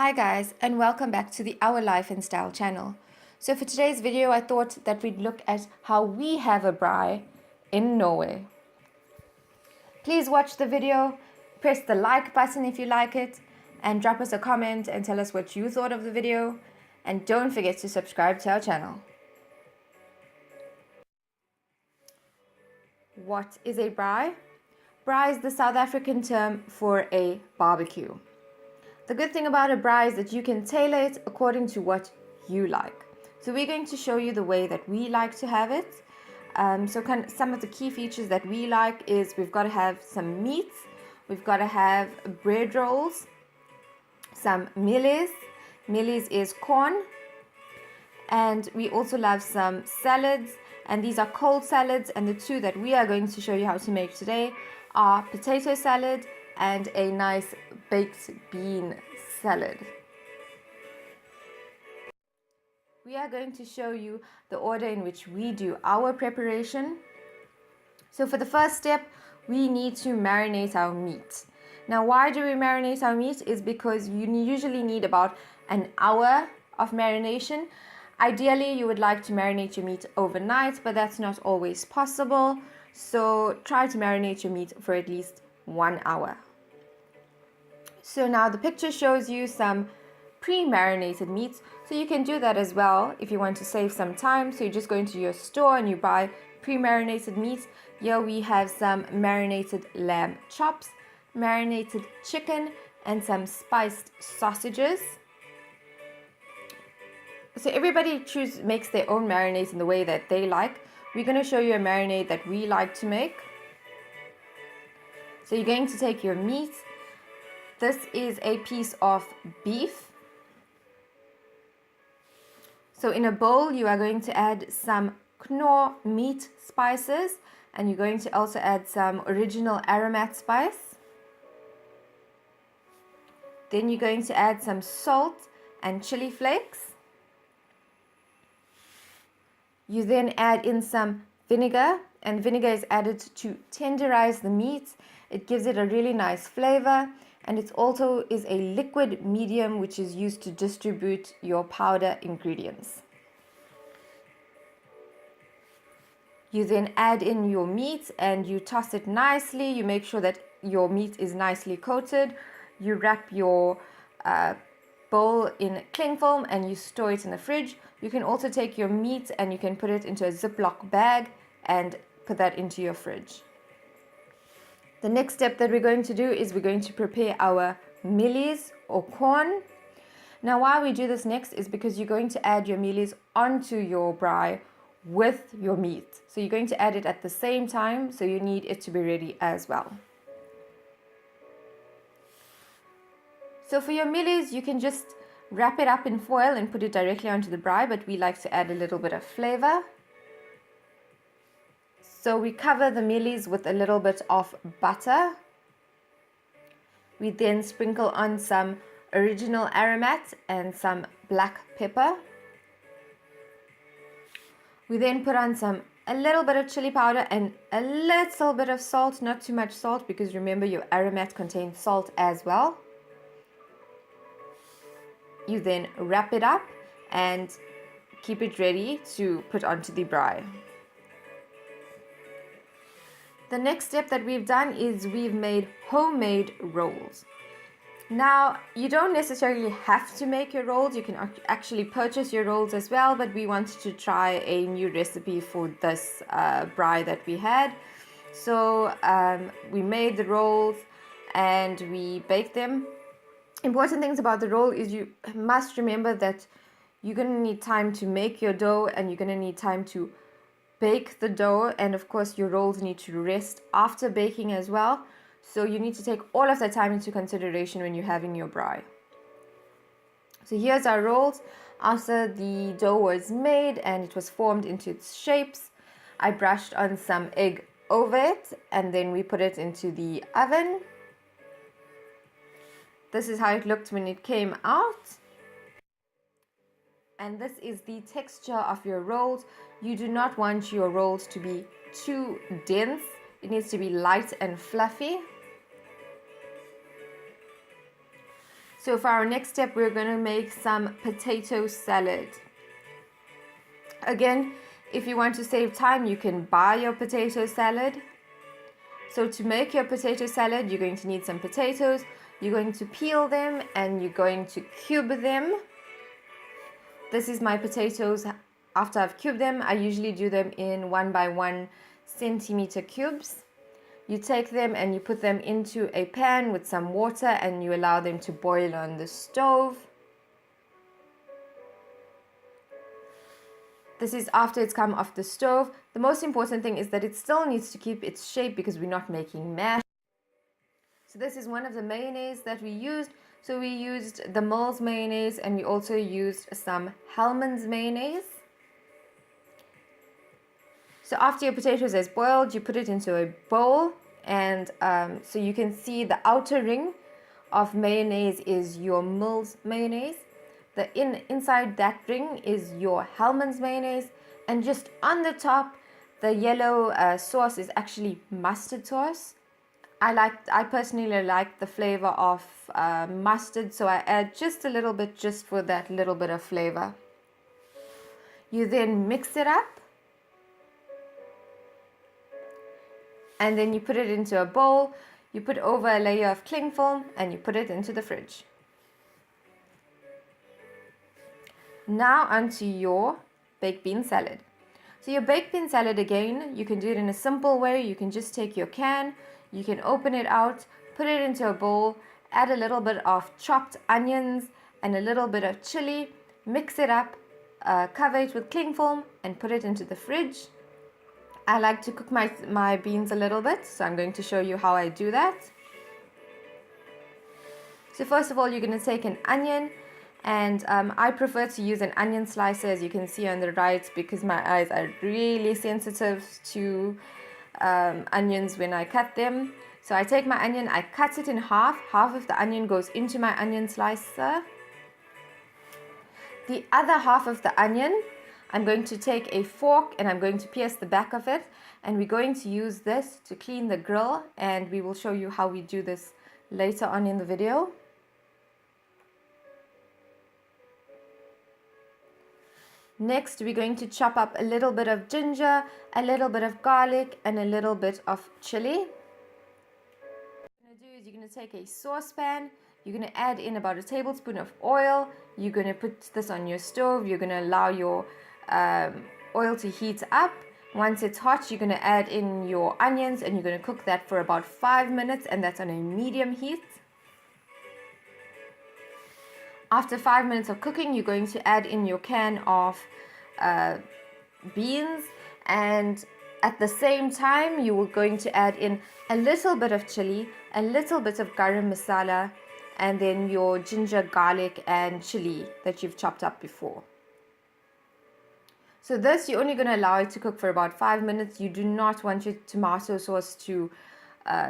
Hi guys, and welcome back to the Our Life and Style channel. So for today's video I thought that we'd look at how we have a braai in Norway. Please watch the video, press the like button if you like it, and drop us a comment and tell us what you thought of the video, and don't forget to subscribe to our channel. What is a braai? Braai is the South African term for a barbecue. The good thing about a braai is that you can tailor it according to what you like. So we're going to show you the way that we like to have it. Some of the key features that we like is we've got to have some meats, we've got to have bread rolls, some mealies. Mealies is corn, and we also love some salads, and these are cold salads, and the two that we are going to show you how to make today are potato salad and a nice baked bean salad. We are going to show you the order in which we do our preparation. So for the first step, we need to marinate our meat. Now, why do we marinate our meat? Is because you usually need about an hour of marination. Ideally, you would like to marinate your meat overnight, but that's not always possible. So try to marinate your meat for at least 1 hour. So now the picture shows you some pre-marinated meats, so you can do that as well if you want to save some time. So you just go into your store and you buy pre-marinated meats. Here we have some marinated lamb chops, marinated chicken, and some spiced sausages. So everybody makes their own marinade in the way that they like. We're going to show you a marinade that we like to make. So you're going to take your meat. This is a piece of beef. So in a bowl, you are going to add some Knorr meat spices, and you're going to also add some original aromat spice. Then you're going to add some salt and chili flakes. You then add in some vinegar, and vinegar is added to tenderize the meat. It gives it a really nice flavor, and it also is a liquid medium which is used to distribute your powder ingredients. You then add in your meat and you toss it nicely. You make sure that your meat is nicely coated. You wrap your bowl in cling film and you store it in the fridge. You can also take your meat and you can put it into a Ziploc bag and put that into your fridge. The next step that we're going to do is we're going to prepare our mealies or corn. Now why we do this next is because you're going to add your mealies onto your braai with your meat. So you're going to add it at the same time, so you need it to be ready as well. So for your mealies, you can just wrap it up in foil and put it directly onto the braai, but we like to add a little bit of flavor. So we cover the mealies with a little bit of butter. We then sprinkle on some original aromat and some black pepper. We then put on a little bit of chili powder and a little bit of salt, not too much salt, because remember your aromat contains salt as well. You then wrap it up and keep it ready to put onto the braai. The next step that we've done is we've made homemade rolls. Now, you don't necessarily have to make your rolls. You can actually purchase your rolls as well, but we wanted to try a new recipe for this braai that we had. So we made the rolls and we baked them. Important things about the roll is you must remember that you're going to need time to make your dough and you're going to need time to bake the dough, and of course your rolls need to rest after baking as well. So you need to take all of that time into consideration when you're having your braai. So here's our rolls after the dough was made and it was formed into its shapes. I brushed on some egg over it and then we put it into the oven. This is how it looked when it came out. And this is the texture of your rolls. You do not want your rolls to be too dense. It needs to be light and fluffy. So for our next step, we're going to make some potato salad. Again, if you want to save time, you can buy your potato salad. So to make your potato salad, you're going to need some potatoes. You're going to peel them and you're going to cube them. This is my potatoes after I've cubed them. I usually do them in 1 by 1 centimeter cubes. You take them and you put them into a pan with some water and you allow them to boil on the stove. This is after it's come off the stove. The most important thing is that it still needs to keep its shape because we're not making mash. So this is one of the mayonnaise that we used. So we used the Mills mayonnaise and we also used some Hellmann's mayonnaise. So after your potatoes is boiled, you put it into a bowl, and so you can see the outer ring of mayonnaise is your Mills mayonnaise. The inside that ring is your Hellmann's mayonnaise, and just on the top, the yellow sauce is actually mustard sauce. I personally like the flavor of mustard, so I add just a little bit just for that little bit of flavor. You then mix it up. And then you put it into a bowl, you put over a layer of cling film and you put it into the fridge. Now onto your baked bean salad. So your baked bean salad, again, you can do it in a simple way. You can just take your can, you can open it out, put it into a bowl, add a little bit of chopped onions and a little bit of chili, mix it up, cover it with cling film and put it into the fridge. I like to cook my beans a little bit, so I'm going to show you how I do that. So first of all, you're going to take an onion, and I prefer to use an onion slicer, as you can see on the right, because my eyes are really sensitive to onions when I cut them. So I take my onion, I cut it in half. Half of the onion goes into my onion slicer. The other half of the onion, I'm going to take a fork and I'm going to pierce the back of it, and we're going to use this to clean the grill, and we will show you how we do this later on in the video. Next, we're going to chop up a little bit of ginger, a little bit of garlic and a little bit of chili. What you're going to do is you're going to take a saucepan. You're going to add in about a tablespoon of oil. You're going to put this on your stove. You're going to allow your oil to heat up. Once it's hot, you're going to add in your onions and you're going to cook that for about 5 minutes, and that's on a medium heat. After 5 minutes of cooking, you're going to add in your can of beans, and at the same time you are going to add in a little bit of chili, a little bit of garam masala, and then your ginger, garlic and chili that you've chopped up before. So this, you're only going to allow it to cook for about 5 minutes. You do not want your tomato sauce to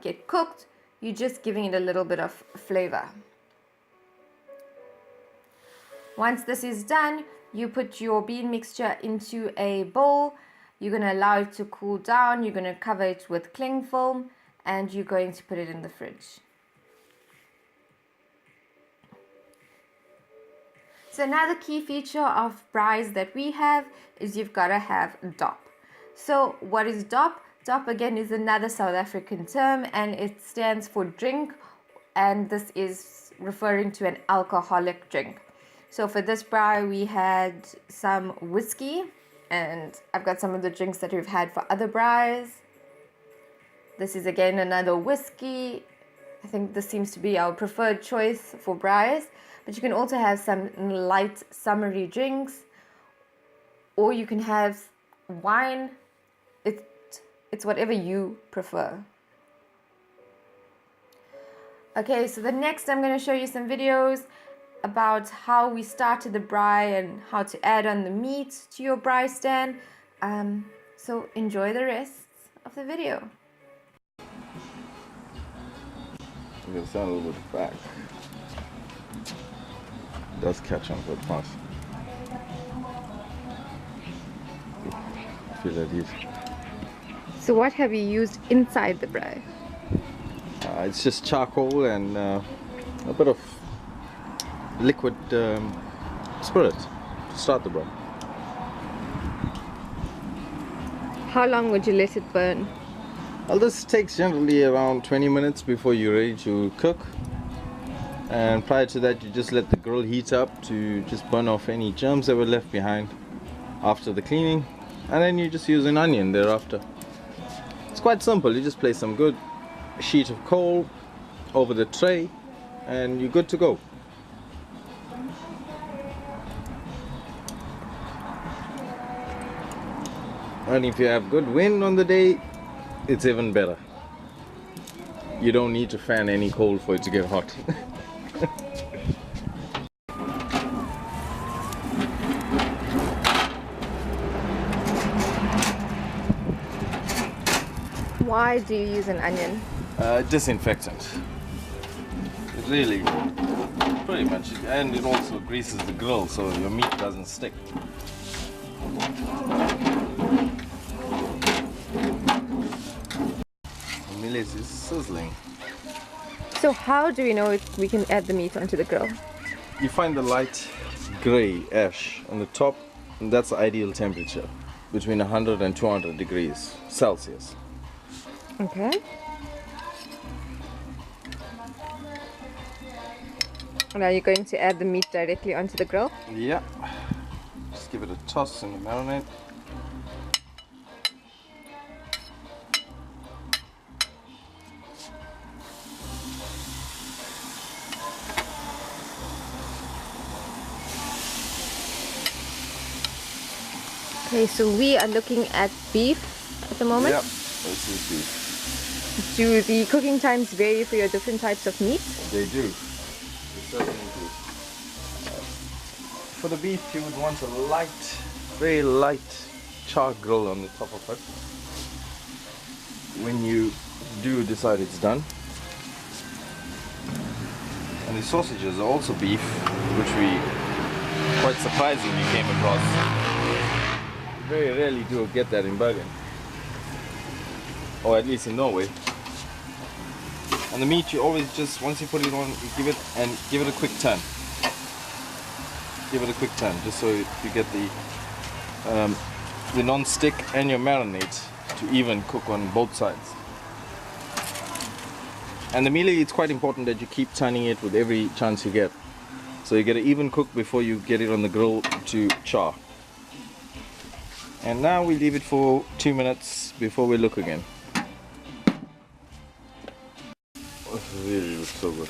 get cooked. You're just giving it a little bit of flavor. Once this is done, you put your bean mixture into a bowl. You're going to allow it to cool down. You're going to cover it with cling film and you're going to put it in the fridge. So another key feature of braais that we have is you've got to have dop. So what is dop? Dop again is another South African term, and it stands for drink, and this is referring to an alcoholic drink. So for this braai we had some whiskey, and I've got some of the drinks that we've had for other braais. This is again another whiskey. I think this seems to be our preferred choice for braais. But you can also have some light summery drinks, or you can have wine. It's whatever you prefer. Okay, so the next I'm going to show you some videos about how we started the braai and how to add on the meat to your braai stand. So enjoy the rest of the video. It's going to sound a little bit back. Does catch on good fast. Feel at ease. So what have you used inside the braai? It's just charcoal and a bit of liquid spirit to start the broth. How long would you let it burn? Well, this takes generally around 20 minutes before you're ready to cook. And prior to that, you just let the grill heat up to just burn off any germs that were left behind after the cleaning. And then you just use an onion thereafter. It's quite simple. You just place some good sheet of coal over the tray and you're good to go. And if you have good wind on the day, it's even better. You don't need to fan any coal for it to get hot. Why do you use an onion? Disinfectant. It really, pretty much, and it also greases the grill so your meat doesn't stick. The millet is sizzling. So how do we know if we can add the meat onto the grill? You find the light gray ash on the top, and that's the ideal temperature, between 100 and 200 degrees Celsius. Okay. Now you're going to add the meat directly onto the grill? Yeah. Just give it a toss in the marinade. Okay, so we are looking at beef at the moment. Yeah, this is beef. Do the cooking times vary for your different types of meat? They do. They certainly do. For the beef, you would want a light, very light char grill on the top of it. When you do decide it's done. And the sausages are also beef, which we quite surprisingly came across. Very rarely do get that in Bergen, or at least in Norway. And the meat, you always just, once you put it on, you give it a quick turn. Give it a quick turn, just so you get the non-stick and your marinade to even cook on both sides. And the mealie, it's quite important that you keep turning it with every chance you get, so you get an even cook before you get it on the grill to char. And now we leave it for 2 minutes before we look again. Oh, this really looks so good.